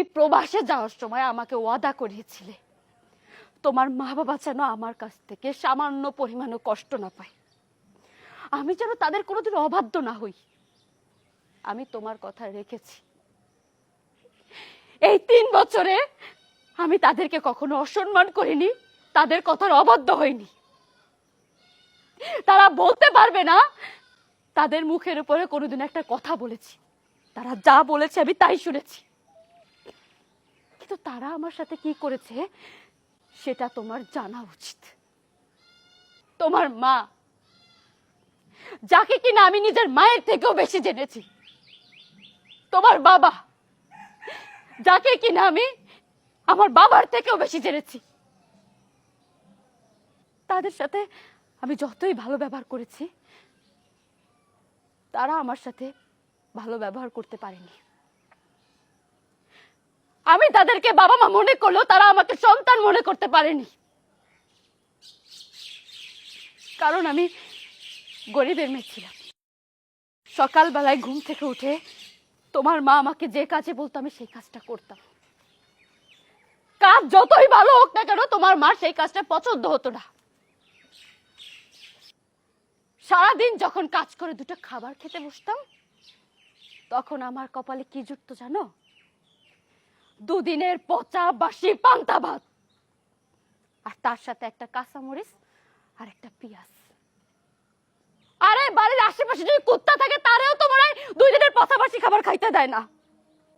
তুমি প্রবাসে যাওয়ার সময় আমাকে ওয়াদা করিয়েছিলে তোমার মা বাবা যেন আমার কাছ থেকে সামান্য পরিমাণও কষ্ট না পায়, আমি যেন তাদের কোনোদিন অবাধ্য না হই। আমি তোমার কথা রেখেছি। এই 3 বছরে আমি তাদেরকে কখনো অসম্মান করিনি, তাদের কথার অবাধ্য হইনি। তারা বলতে পারবে না তাদের মুখের উপরে কোনোদিন একটা কথা বলেছি। তারা যা বলেছে আমি তাই শুনেছি। কিন্তু তারা আমার সাথে কি করেছে সেটা তোমার জানা উচিত। তোমার মা, যাকে কিনা আমি নিজের মায়ের থেকেও বেশি জেনেছি, তোমার বাবা, যাকে কিনা আমি আমার বাবার থেকেও বেশি জেনেছি, তাদের সাথে আমি যতই ভালো ব্যবহার করেছি তারা আমার সাথে ভালো ব্যবহার করতে পারেনি। আমি তাদেরকে বাবা মা মনে করলেও তারা আমাকে সন্তান মনে করতে পারেনি, কারণ আমি গরিবের মেয়ে ছিলাম। সকালবেলায় ঘুম থেকে উঠে তোমার মা আমাকে যে কাজে বলতো আমি সেই কাজটা করতাম। কাজ যতই ভালো হোক না কেন তোমার মার সেই কাজটা পছন্দ হতো না। সারাদিন যখন কাজ করে দুটো খাবার খেতে বসতাম তখন আমার কপালে কি জুটতো জানো? 2 দিনের পচা বাসি পান্তা ভাত, আর তার সাথে একটা কাঁচামরিচ আর একটা পেঁয়াজ। আরে বাড়ির আশেপাশে যদি কুত্তা থাকে তারেও তো মনে হয় 2 দিনের পচা বাসি খাবার খাইতে দেয় না।